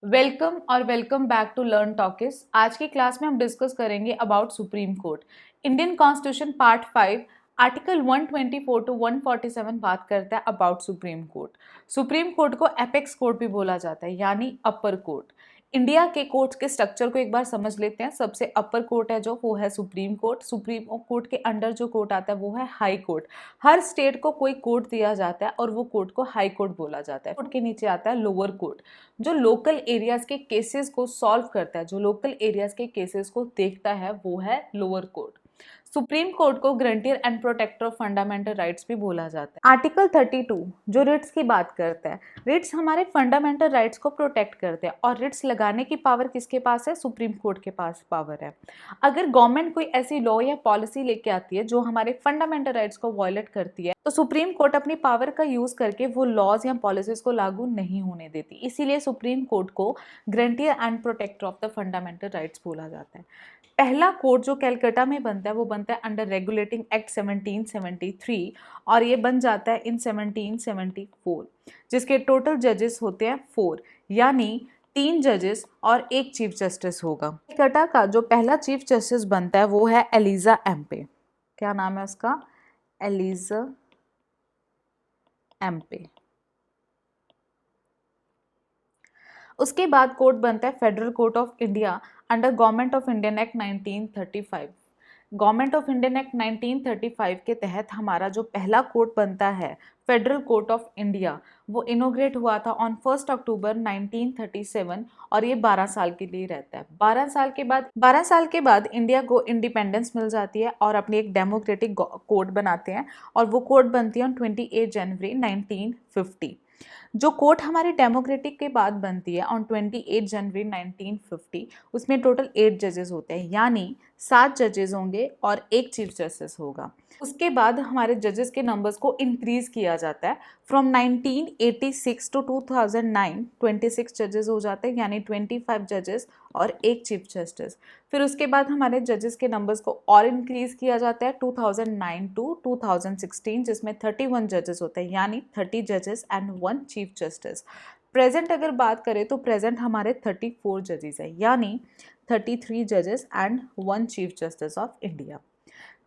Welcome और welcome back to Learn Talkies. आज की क्लास में हम डिस्कस करेंगे about supreme court. Indian constitution part 5 article 124 to 147 बात करता है about supreme court. Supreme court को एपेक्स कोर्ट भी बोला जाता है, यानी अपर कोर्ट। इंडिया के कोर्ट के स्ट्रक्चर को एक बार समझ लेते हैं। सबसे अपर कोर्ट है जो वो है सुप्रीम कोर्ट। सुप्रीम कोर्ट के अंडर जो कोर्ट आता है वो है हाई कोर्ट। हर स्टेट को कोई कोर्ट दिया जाता है और वो कोर्ट को हाई कोर्ट बोला जाता है। कोर्ट के नीचे आता है लोअर कोर्ट, जो लोकल एरियाज के केसेस को सॉल्व करता है, जो लोकल एरियाज के केसेस को देखता है, वो है लोअर कोर्ट। सुप्रीम कोर्ट को guarantor and protector of fundamental rights भी बोला जाता है। आर्टिकल 32 जो रिट्स की बात करता है, रिट्स हमारे फंडामेंटल राइट्स को प्रोटेक्ट करते हैं और रिट्स लगाने की पावर किसके पास है? सुप्रीम कोर्ट के पास पावर है। अगर गवर्नमेंट कोई ऐसी लॉ या पॉलिसी लेके आती है जो हमारे फंडामेंटल राइट्स को वायलेट करती है, तो सुप्रीम कोर्ट अपनी पावर का यूज करके वो लॉज या पॉलिसीज को लागू नहीं होने देती। इसीलिए सुप्रीम कोर्ट को guarantor and protector of the fundamental rights बोला जाता है। पहला कोर्ट जो कैलकाटा में बनता है वो बनता है अंडर रेगुलेटिंग एक्ट 1773 और ये बन जाता है इन 1774, जिसके टोटल जजेस होते हैं 4, यानी 3 जजेस और 1 चीफ जस्टिस होगा। कैलकाटा का जो पहला चीफ जस्टिस बनता है वो है एलिजा एम्पे। क्या नाम है उसका? एलिजा एम्पे। उसके बाद कोर्ट बनता है federal court of India under government of Indian act 1935। Government of Indian act 1935 के तहत हमारा जो पहला कोर्ट बनता है फेडरल कोर्ट ऑफ इंडिया, वो इनोग्रेट हुआ था ऑन 1 अक्टूबर 1937 और ये 12 साल के लिए रहता है। 12 साल के बाद इंडिया को इंडिपेंडेंस मिल जाती है और अपनी एक डेमोक्रेटिक कोर्ट बनाते हैं और वो कोर्ट बनती है ऑन 28 जनवरी 1950। जो कोर्ट हमारी डेमोक्रेटिक के बाद बनती है ऑन 28 जनवरी 1950, उसमें टोटल 8 जजेस होते हैं, यानी 7 जजेस होंगे और 1 चीफ जस्टिस होगा। उसके बाद हमारे जजेस के नंबर्स को इंक्रीज किया जाता है। फ्रॉम 1986 टू 2009 26 जजेस हो जाते हैं, यानी 25 जजेस और 1 चीफ जस्टिस। फिर उसके बाद हमारे जजेस के नंबर्स को और इंक्रीज किया जाता है 2009 टू 2016, जिसमें 31 जजेस होते हैं, यानी 30 जजेस एंड 1 चीफ जस्टिस। प्रेजेंट अगर बात करें तो प्रेजेंट हमारे 34 जजेस है, यानी 33 जजेस and 1 chief justice of India.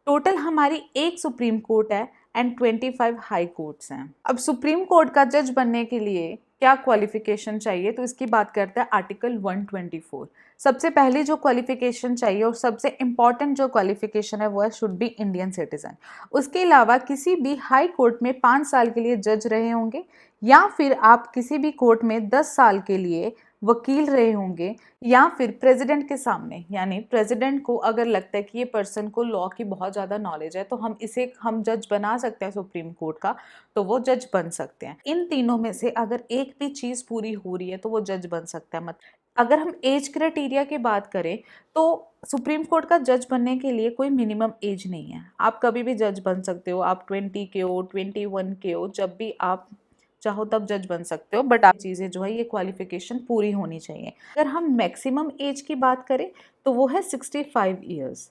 Total हमारी 1 सुप्रीम कोर्ट है एंड 25 हाई कोर्ट्स हैं। अब सुप्रीम कोर्ट का जज बनने के लिए क्या क्वालिफिकेशन चाहिए, तो इसकी बात करते हैं आर्टिकल 124। सबसे पहली जो क्वालिफिकेशन चाहिए और सबसे इंपॉर्टेंट जो क्वालिफिकेशन है वो है शुड बी इंडियन सिटीजन। उसके अलावा किसी भी हाई कोर्ट में 5 साल के लिए जज रहे होंगे, या फिर आप किसी भी कोर्ट में 10 साल के लिए वकील रहे होंगे, या फिर प्रेसिडेंट के सामने, यानी प्रेसिडेंट को अगर लगता है कि ये पर्सन को लॉ की बहुत ज़्यादा नॉलेज है तो हम जज बना सकते हैं सुप्रीम कोर्ट का, तो वो जज बन सकते हैं। इन तीनों में से अगर एक भी चीज़ पूरी हो रही है तो वो जज बन सकता है। अगर हम एज क्राइटेरिया की बात करें तो सुप्रीम कोर्ट का जज बनने के लिए कोई मिनिमम एज नहीं है। आप कभी भी जज बन सकते हो, आप 20 के हो, 21 के हो, जब भी आप चाहो तब जज बन सकते हो, बट आप चीज़ें जो है ये क्वालिफिकेशन पूरी होनी चाहिए। अगर हम मैक्सिमम एज की बात करें तो वो है 65 ईयर्स।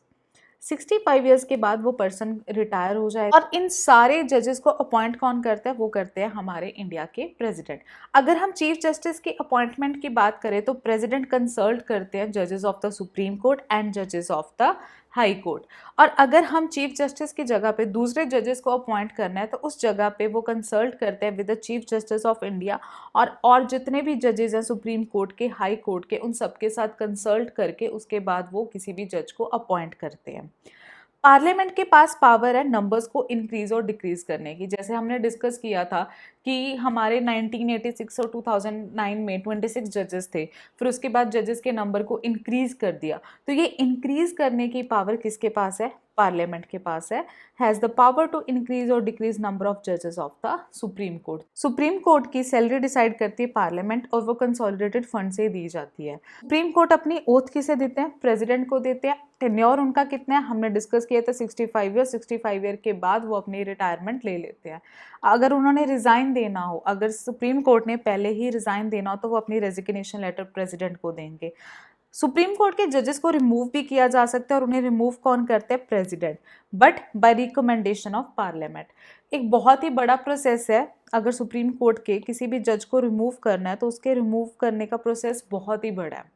65 ईयर्स के बाद वो पर्सन रिटायर हो जाए। और इन सारे जजेस को अपॉइंट कौन करता है? वो करते हैं हमारे इंडिया के प्रेसिडेंट। अगर हम चीफ जस्टिस की अपॉइंटमेंट की बात करें तो प्रेसिडेंट कंसल्ट करते हैं जजेस of the supreme court and जजेस ऑफ द हाई कोर्ट। और अगर हम चीफ जस्टिस की जगह पे दूसरे जजेस को अपॉइंट करना है तो उस जगह पे वो कंसल्ट करते हैं with the chief justice of India, और जितने भी जजेस हैं सुप्रीम कोर्ट के, हाई कोर्ट के, उन सबके साथ कंसल्ट करके उसके बाद वो किसी भी जज को अपॉइंट करते हैं। पार्लियामेंट के पास पावर है नंबर्स को इंक्रीज और डिक्रीज करने की। जैसे हमने डिस्कस किया था कि हमारे 1986 और 2009 में 26 जजेस थे, फिर उसके बाद जजेस के नंबर को इंक्रीज कर दिया। तो ये इंक्रीज करने की पावर किसके पास है? पार्लियामेंट के पास है। Has the power to increase और डिक्रीज नंबर ऑफ जजेस of the supreme court. Supreme court की सैलरी डिसाइड करती है पार्लियामेंट और वो कंसोलिडेटेड फंड से दी जाती है। सुप्रीम कोर्ट अपनी ओथ किसे देते हैं? प्रेसिडेंट को देते हैं। टेन्योर उनका कितना है? हमने डिस्कस किया था 65 ईयर। 65 ईयर के बाद वो अपनी रिटायरमेंट ले लेते हैं। अगर उन्होंने रिज़ाइन देना हो, अगर सुप्रीम कोर्ट ने पहले ही रिज़ाइन देना हो तो वो अपनी रेजिग्नेशन लेटर प्रेसिडेंट को देंगे। सुप्रीम कोर्ट के जजेस को रिमूव भी किया जा सकता है और उन्हें रिमूव कौन करते हैं? President, but by recommendation of parliament. एक बहुत ही बड़ा प्रोसेस है अगर सुप्रीम कोर्ट के किसी भी जज को रिमूव करना है तो उसके रिमूव करने का प्रोसेस बहुत ही बड़ा है।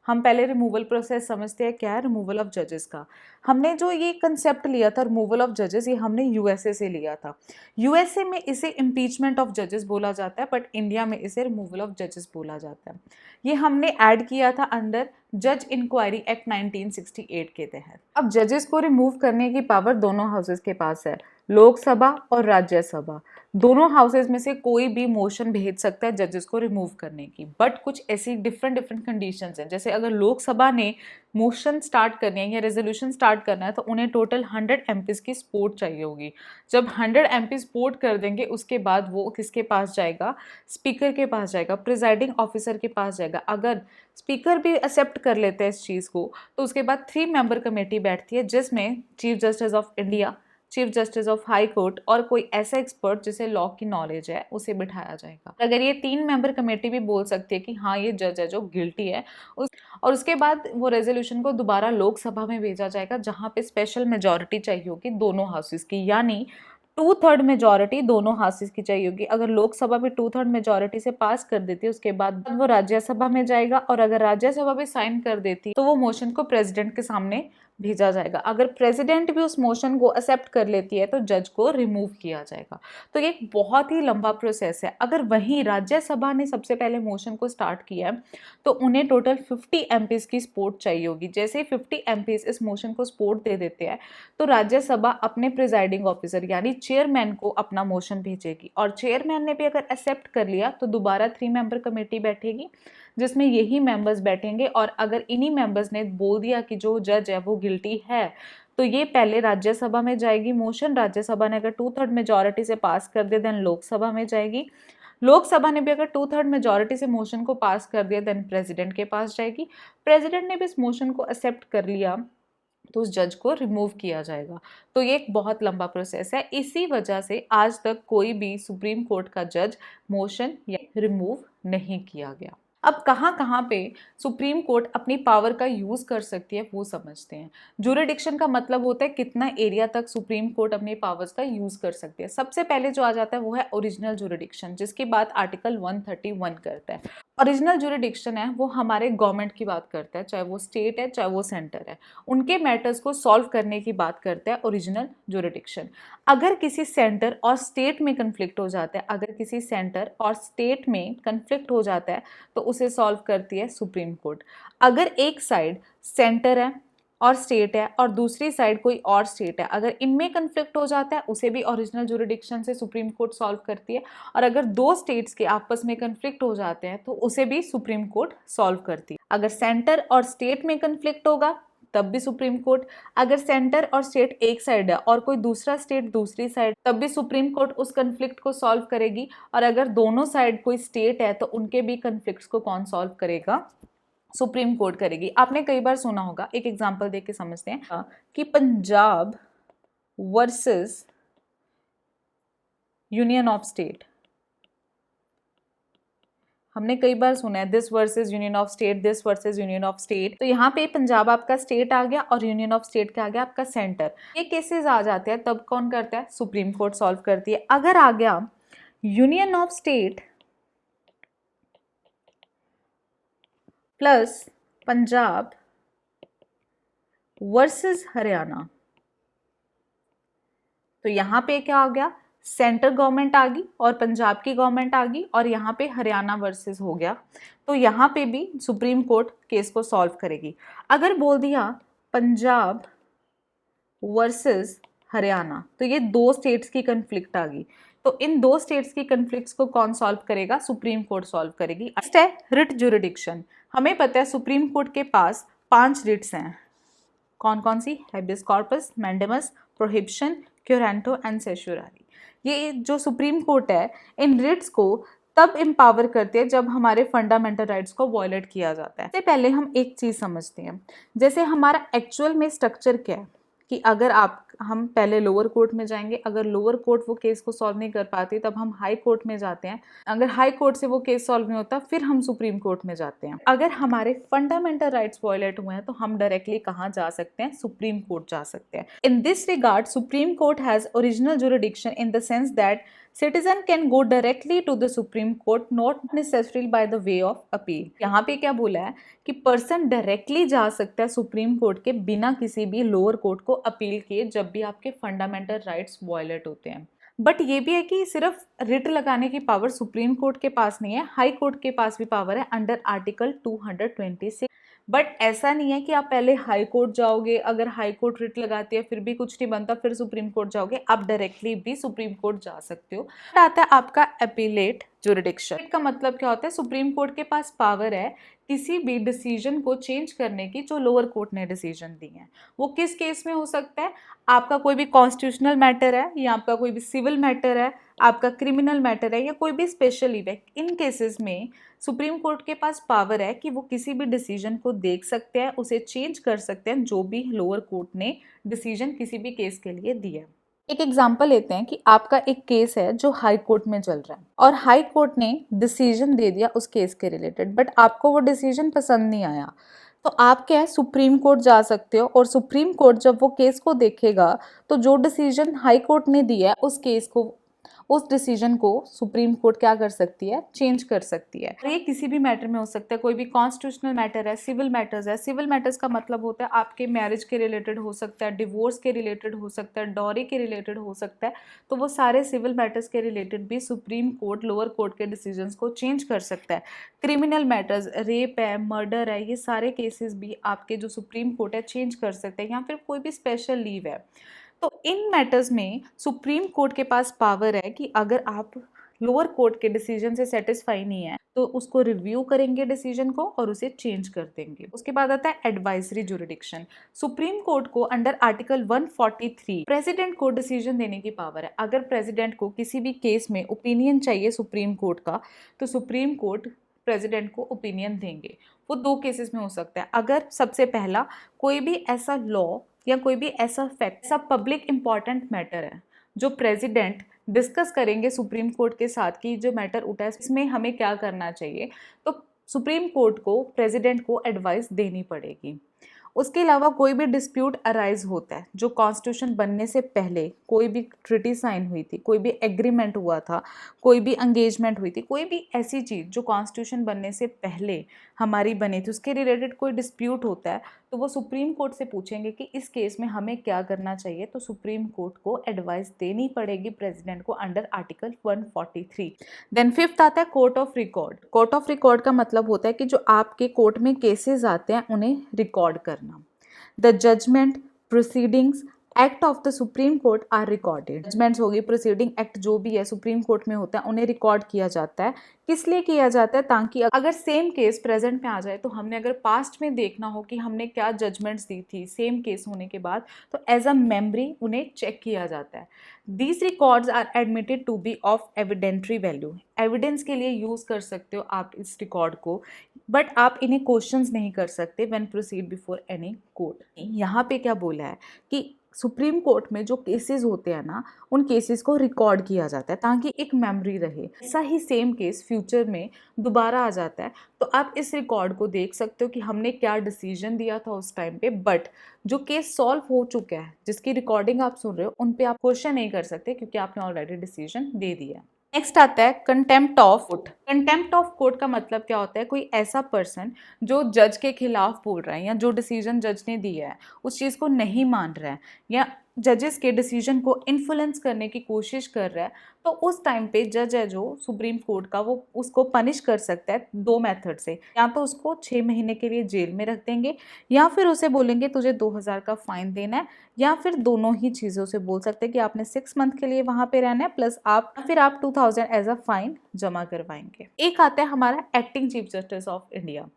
हम पहले रिमूवल प्रोसेस समझते हैं क्या है रिमूवल ऑफ जजेस का। हमने जो ये कंसेप्ट लिया था रिमूवल ऑफ जजेस, ये हमने यूएसए से लिया था। यूएसए में इसे इम्पीचमेंट ऑफ जजेस बोला जाता है, बट इंडिया में इसे रिमूवल ऑफ जजेस बोला जाता है। ये हमने ऐड किया था अंडर जज इंक्वायरी एक्ट 1968 के तहत। अब जजेस को रिमूव करने की पावर दोनों हाउसेस के पास है, लोकसभा और राज्यसभा। दोनों हाउसेज में से कोई भी मोशन भेज सकता है जजेस को रिमूव करने की, बट कुछ ऐसी डिफरेंट कंडीशंस हैं। जैसे अगर लोकसभा ने मोशन स्टार्ट करनी है या रेजोल्यूशन स्टार्ट करना है तो उन्हें टोटल 100 एमपीज की सपोर्ट चाहिए होगी। जब 100 एमपी सपोर्ट कर देंगे उसके बाद वो किसके पास जाएगा, स्पीकर के पास जाएगा, प्रिजाइडिंग ऑफिसर के पास जाएगा। अगर स्पीकर भी एक्सेप्ट कर लेते हैं इस चीज़ को तो उसके बाद 3 मेंबर कमेटी बैठती है जिसमें chief justice of India, chief justice of high court और कोई ऐसा एक्सपर्ट जिसे लॉ की नॉलेज है उसे बिठाया जाएगा। अगर ये 3 मेंबर कमेटी भी बोल सकती है कि हाँ ये जज है जो गिल्टी है और उसके बाद वो रेजोल्यूशन को दोबारा लोकसभा में भेजा जाएगा जहाँ पे स्पेशल मेजॉरिटी चाहिए होगी दोनों हाउसेस की, यानी 2/3 मेजॉरिटी दोनों हाउसेस की चाहिए होगी। अगर लोकसभा भी 2/3 मेजॉरिटी से पास कर देती है उसके बाद वो राज्यसभा में जाएगा और अगर राज्यसभा भी साइन कर देती तो वो मोशन को प्रेसिडेंट के सामने भेजा जाएगा। अगर प्रेसिडेंट भी उस मोशन को एक्सेप्ट कर लेती है तो जज को रिमूव किया जाएगा। तो ये एक बहुत ही लंबा प्रोसेस है। अगर वहीं राज्यसभा ने सबसे पहले मोशन को स्टार्ट किया है तो उन्हें टोटल 50 एमपीज की सपोर्ट चाहिए होगी। जैसे ही 50 एमपीज इस मोशन को सपोर्ट दे देते हैं तो राज्यसभा अपने प्रिजाइडिंग ऑफिसर यानी चेयरमैन को अपना मोशन भेजेगी और चेयरमैन ने भी अगर एक्सेप्ट कर लिया तो दोबारा 3 मेंबर कमेटी बैठेगी जिसमें यही मेंबर्स बैठेंगे और अगर इन्हीं मेंबर्स ने बोल दिया कि जो जज है वो गिल्टी है तो ये पहले राज्यसभा में जाएगी मोशन। राज्यसभा ने अगर 2/3 मेजॉरिटी से पास कर दिया देन लोकसभा में जाएगी। लोकसभा ने भी अगर 2/3 मेजॉरिटी से मोशन को पास कर दिया देन प्रेसिडेंट के पास जाएगी। प्रेसिडेंट ने भी इस मोशन को एक्सेप्ट कर लिया तो उस जज को रिमूव किया जाएगा। तो ये एक बहुत लंबा प्रोसेस है। इसी वजह से आज तक कोई भी सुप्रीम कोर्ट का जज मोशन या रिमूव नहीं किया गया। अब कहाँ पे सुप्रीम कोर्ट अपनी पावर का यूज़ कर सकती है वो समझते हैं। जुरिडिक्शन का मतलब होता है कितना एरिया तक सुप्रीम कोर्ट अपनी पावर्स का यूज़ कर सकती है। सबसे पहले जो आ जाता है वो है ओरिजिनल जुरिडिक्शन, जिसकी बात आर्टिकल 131 करता है। ओरिजिनल जुरिडिक्शन है वो हमारे गवर्नमेंट की बात करता है, चाहे वो स्टेट है चाहे वो सेंटर है, उनके मैटर्स को सॉल्व करने की बात करता है ओरिजिनल जुरिडिक्शन। अगर किसी सेंटर और स्टेट में कन्फ्लिक्ट हो जाता है, अगर किसी सेंटर और स्टेट में कन्फ्लिक्ट हो जाता है तो उसे सॉल्व करती है सुप्रीम कोर्ट। अगर एक साइड सेंटर है और स्टेट है और दूसरी साइड कोई और स्टेट है, अगर इनमें कन्फ्लिक्ट हो जाता है उसे भी ओरिजिनल जुरिडिक्शन से सुप्रीम कोर्ट सॉल्व करती है। और अगर दो स्टेट्स के आपस में कन्फ्लिक्ट हो जाते हैं तो उसे भी सुप्रीम कोर्ट सॉल्व करती है। अगर सेंटर और स्टेट में कन्फ्लिक्ट होगा तब भी सुप्रीम कोर्ट, अगर सेंटर और स्टेट एक साइड है और कोई दूसरा स्टेट दूसरी साइड तब भी सुप्रीम कोर्ट उस कन्फ्लिक्ट को सॉल्व करेगी। और अगर दोनों साइड कोई स्टेट है तो उनके भी कन्फ्लिक्ट्स को कौन सॉल्व करेगा, सुप्रीम कोर्ट करेगी। आपने कई बार सुना होगा, एक एग्जांपल देख के समझते हैं कि Punjab versus union of state. हमने कई बार सुना है this versus union of state, this versus union of state. तो यहाँ पे पंजाब आपका स्टेट आ गया और यूनियन ऑफ स्टेट क्या आ गया आपका सेंटर। ये केसेस आ जाते हैं तब कौन करता है, सुप्रीम कोर्ट सॉल्व करती है। अगर आ गया union of state plus Punjab versus Haryana, तो यहाँ पे क्या आ गया, सेंटर गवर्नमेंट आ गई और पंजाब की गवर्नमेंट आ गई और यहाँ पे हरियाणा वर्सेस हो गया। तो यहाँ पे भी सुप्रीम कोर्ट केस को सॉल्व करेगी। अगर बोल दिया पंजाब वर्सेस हरियाणा तो ये दो स्टेट्स की कन्फ्लिक्ट आ गई। तो इन दो स्टेट्स की कन्फ्लिक्ट्स को कौन सॉल्व करेगा, सुप्रीम कोर्ट सॉल्व करेगी। नेक्स्ट है रिट जुरिडिक्शन। हमें पता है सुप्रीम कोर्ट के पास 5 रिट्स हैं। कौन कौन सी, habeas corpus, mandamus, prohibition, quo warranto and certiorari. ये जो सुप्रीम कोर्ट है इन रिट्स को तब एम्पावर करते हैं जब हमारे फंडामेंटल राइट्स को वॉयलेट किया जाता है। इससे पहले हम एक चीज़ समझते हैं, जैसे हमारा एक्चुअल में स्ट्रक्चर क्या है कि अगर आप हम पहले लोअर कोर्ट में जाएंगे, अगर लोअर कोर्ट वो केस को सॉल्व नहीं कर पाती तब हम हाई कोर्ट में जाते हैं, अगर हाई कोर्ट से वो केस सॉल्व नहीं होता फिर हम सुप्रीम कोर्ट में जाते हैं। अगर हमारे फंडामेंटल राइट्स वायलेट हुए हैं तो हम डायरेक्टली कहाँ जा सकते हैं, सुप्रीम कोर्ट जा सकते हैं। In this regard supreme court has original jurisdiction in the sense that citizen can go directly to the Supreme Court, not necessarily by the way of appeal। यहाँ पे क्या बोला है कि पर्सन डायरेक्टली जा सकता है सुप्रीम कोर्ट के बिना किसी भी लोअर कोर्ट को अपील किए जब भी आपके फंडामेंटल राइट्स वायलेट होते हैं। बट ये भी है कि सिर्फ रिट लगाने की पावर सुप्रीम कोर्ट के पास नहीं है, हाई कोर्ट के पास भी पावर है अंडर आर्टिकल 226। बट ऐसा नहीं है कि आप पहले हाई कोर्ट जाओगे, अगर हाई कोर्ट रिट लगाती है फिर भी कुछ नहीं बनता फिर सुप्रीम कोर्ट जाओगे, आप डायरेक्टली भी सुप्रीम कोर्ट जा सकते हो। आता है आपका अपीलेट जुरिडिक्शन का मतलब क्या होता है, सुप्रीम कोर्ट के पास पावर है किसी भी डिसीजन को चेंज करने की जो लोअर कोर्ट ने डिसीजन दी है। वो किस केस में हो सकता है, आपका कोई भी कॉन्स्टिट्यूशनल मैटर है या आपका कोई भी सिविल मैटर है, आपका क्रिमिनल मैटर है या कोई भी स्पेशल इवेंट, इन केसेस में सुप्रीम कोर्ट के पास पावर है कि वो किसी भी डिसीजन को देख सकते हैं, उसे चेंज कर सकते हैं जो भी लोअर कोर्ट ने डिसीजन किसी भी केस के लिए दिया है। एक एग्जाम्पल लेते हैं कि आपका एक केस है जो हाई कोर्ट में चल रहा है और हाई कोर्ट ने डिसीजन दे दिया उस केस के रिलेटेड, बट आपको वो डिसीजन पसंद नहीं आया, तो आप क्या है सुप्रीम कोर्ट जा सकते हो और सुप्रीम कोर्ट जब वो केस को देखेगा तो जो डिसीजन हाई कोर्ट ने दिया है उस केस को, उस डिसीजन को सुप्रीम कोर्ट क्या कर सकती है, चेंज कर सकती है। ये किसी भी मैटर में हो सकता है, कोई भी कॉन्स्टिट्यूशनल मैटर है, सिविल मैटर्स है। सिविल मैटर्स का मतलब होता है आपके मैरिज के रिलेटेड हो सकता है, डिवोर्स के रिलेटेड हो सकता है, डॉरी के रिलेटेड हो सकता है, तो वो सारे सिविल मैटर्स के रिलेटेड भी सुप्रीम कोर्ट लोअर कोर्ट के डिसीजंस को चेंज कर सकता है। क्रिमिनल मैटर्स, रेप है, मर्डर है, ये सारे केसेस भी आपके जो सुप्रीम कोर्ट है चेंज कर सकते हैं, या फिर कोई भी स्पेशल लीव है। तो इन मैटर्स में सुप्रीम कोर्ट के पास पावर है कि अगर आप लोअर कोर्ट के डिसीजन से सेटिस्फाई नहीं है तो उसको रिव्यू करेंगे डिसीजन को और उसे चेंज कर देंगे। उसके बाद आता है एडवाइजरी जुरिडिक्शन। सुप्रीम कोर्ट को अंडर आर्टिकल 143 प्रेसिडेंट को डिसीजन देने की पावर है। अगर प्रेसिडेंट को किसी भी केस में ओपिनियन चाहिए सुप्रीम कोर्ट का तो सुप्रीम कोर्ट प्रेसिडेंट को ओपिनियन देंगे। वो दो केसेस में हो सकता है, अगर सबसे पहला कोई भी ऐसा लॉ या कोई भी ऐसा फैक्ट, ऐसा पब्लिक इंपॉर्टेंट मैटर है जो प्रेसिडेंट डिस्कस करेंगे सुप्रीम कोर्ट के साथ कि जो मैटर उठा है इसमें हमें क्या करना चाहिए, तो सुप्रीम कोर्ट को प्रेसिडेंट को एडवाइस देनी पड़ेगी। उसके अलावा कोई भी डिस्प्यूट अराइज होता है जो कॉन्स्टिट्यूशन बनने से पहले कोई भी ट्रिटी साइन हुई थी, कोई भी एग्रीमेंट हुआ था, कोई भी एंगेजमेंट हुई थी, कोई भी ऐसी चीज़ जो कॉन्स्टिट्यूशन बनने से पहले हमारी बनी थी, उसके रिलेटेड कोई डिस्प्यूट होता है तो वो सुप्रीम कोर्ट से पूछेंगे कि इस केस में हमें क्या करना चाहिए, तो सुप्रीम कोर्ट को एडवाइस देनी पड़ेगी प्रेसिडेंट को अंडर आर्टिकल 143। देन फिफ्थ आता है court of record. Court of record का मतलब होता है कि जो आपके कोर्ट में केसेस आते हैं उन्हें रिकॉर्ड करना। The judgment, proceedings, act of the supreme court are recorded. Judgments होगी, प्रोसीडिंग, एक्ट जो भी है सुप्रीम कोर्ट में होता है उन्हें रिकॉर्ड किया जाता है। किस लिए किया जाता है, ताकि अगर सेम केस प्रेजेंट में आ जाए तो हमने अगर पास्ट में देखना हो कि हमने क्या जजमेंट्स दी थी सेम केस होने के बाद, तो एज अ मेमोरी उन्हें चेक किया जाता है। These records are admitted to be of evidentiary value. Evidence के लिए यूज़ कर सकते हो आप इस रिकॉर्ड को, बट आप इन्हें क्वेश्चंस नहीं कर सकते when proceed before any court. यहाँ पे क्या बोला है कि सुप्रीम कोर्ट में जो केसेस होते हैं ना, उन केसेस को रिकॉर्ड किया जाता है ताकि एक मेमोरी रहे। ऐसा ही सेम केस फ्यूचर में दोबारा आ जाता है तो आप इस रिकॉर्ड को देख सकते हो कि हमने क्या डिसीजन दिया था उस टाइम पे, बट जो केस सॉल्व हो चुका है जिसकी रिकॉर्डिंग आप सुन रहे हो उन पे आप क्वेश्चन नहीं कर सकते क्योंकि आपने ऑलरेडी डिसीजन दे दिया। नेक्स्ट आता है contempt of court. Contempt of court का मतलब क्या होता है, कोई ऐसा पर्सन जो जज के खिलाफ बोल रहा है या जो डिसीजन जज ने दिया है उस चीज़ को नहीं मान रहा है या जजेस के डिसीजन को इन्फ्लुएंस करने की कोशिश कर रहा है, तो उस टाइम पे जज है जो सुप्रीम कोर्ट का वो उसको पनिश कर सकता है दो मेथड से। या तो उसको 6 महीने के लिए जेल में रख देंगे या फिर उसे बोलेंगे तुझे 2000 का फाइन देना है, या फिर दोनों ही चीज़ों से बोल सकते हैं कि आपने 6 मंथ के लिए वहाँ पे रहना है प्लस आप 2000 एज अ फाइन जमा करवाएंगे। एक आता है हमारा acting chief justice of India.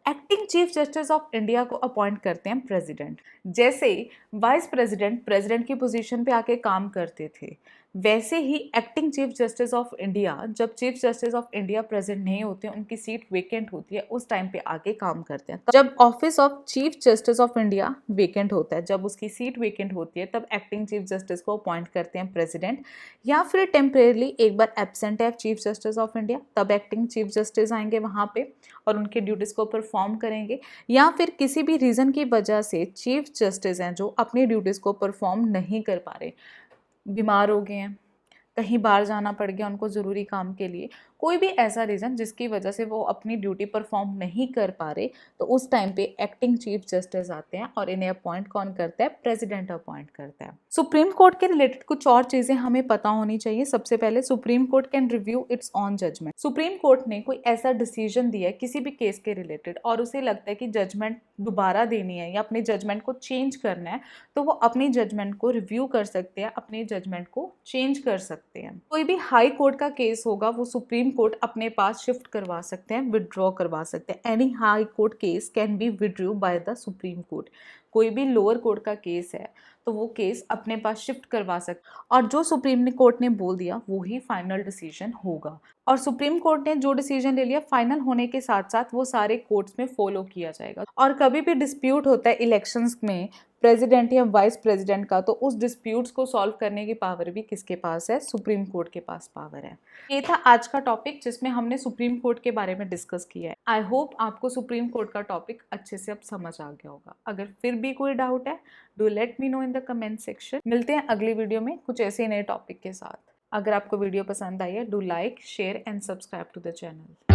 Acting chief justice of India को अपॉइंट करते हैं प्रेसिडेंट। जैसे वाइस प्रेसिडेंट प्रेसिडेंट की पोजीशन पे आके काम करते थे, वैसे ही acting chief justice of India, जब chief justice of India present नहीं होते, उनकी सीट वेकेंट होती है, उस टाइम पे आके काम करते हैं। जब office of chief justice of India vacant होता है, जब उसकी सीट वेकेंट होती है, तब एक्टिंग चीफ जस्टिस को अपॉइंट करते हैं प्रेसिडेंट, या फिर टेम्परेरली एक बार एब्सेंट है चीफ जस्टिस ऑफ इंडिया, तब एक्टिंग चीफ जस्टिस आएंगे वहाँ पे और उनके ड्यूटीज़ को परफॉर्म करेंगे। या फिर किसी भी रीज़न की वजह से चीफ जस्टिस हैं जो अपनी ड्यूटीज़ को परफॉर्म नहीं कर पा रहे, बीमार हो गए हैं, कहीं बाहर जाना पड़ गया उनको ज़रूरी काम के लिए, कोई भी ऐसा रीज़न जिसकी वजह से वो अपनी ड्यूटी परफॉर्म नहीं कर पा रहे, तो उस टाइम पे एक्टिंग चीफ जस्टिस आते हैं और इन्हें अपॉइंट कौन करता है? प्रेसिडेंट अपॉइंट करता है। सुप्रीम कोर्ट के रिलेटेड कुछ और चीज़ें हमें पता होनी चाहिए। सबसे पहले, supreme court can review its own judgment. Supreme court ने कोई ऐसा डिसीजन दिया है किसी भी केस के रिलेटेड और उसे लगता है कि जजमेंट दोबारा देनी है या अपने जजमेंट को चेंज करना है, तो वो अपनी जजमेंट को रिव्यू कर सकते हैं, अपने जजमेंट को चेंज कर सकते हैं। कोई भी हाई कोर्ट का केस होगा वो सुप्रीम कोर्ट अपने पास शिफ्ट करवा सकते हैं, विड्रॉ करवा सकते हैं। Any high court case can be withdrew by the supreme court. कोई भी लोअर कोर्ट का केस है तो वो केस अपने पास शिफ्ट करवा सकते, और जो सुप्रीम कोर्ट ने बोल दिया वो ही फाइनल डिसीजन होगा। और सुप्रीम कोर्ट ने जो डिसीजन ले लिया, फाइनल होने के साथ साथ वो सारे कोर्ट्स में फॉलो किया जाएगा। और कभी भी डिस्प्यूट होता है इलेक्शंस में प्रेसिडेंट या वाइस प्रेसिडेंट का, तो उस डिस्प्यूट्स को सॉल्व करने की पावर भी किसके पास है? सुप्रीम कोर्ट के पास पावर है। ये था आज का टॉपिक जिसमें हमने सुप्रीम कोर्ट के बारे में डिस्कस किया है। आई होप आपको सुप्रीम कोर्ट का टॉपिक अच्छे से अब समझ आ गया होगा। अगर फिर भी कोई डाउट है, do let me know in the comment section. मिलते हैं अगली वीडियो में कुछ ऐसे नए टॉपिक के साथ। अगर आपको वीडियो पसंद आई है, do like, share and subscribe to the channel.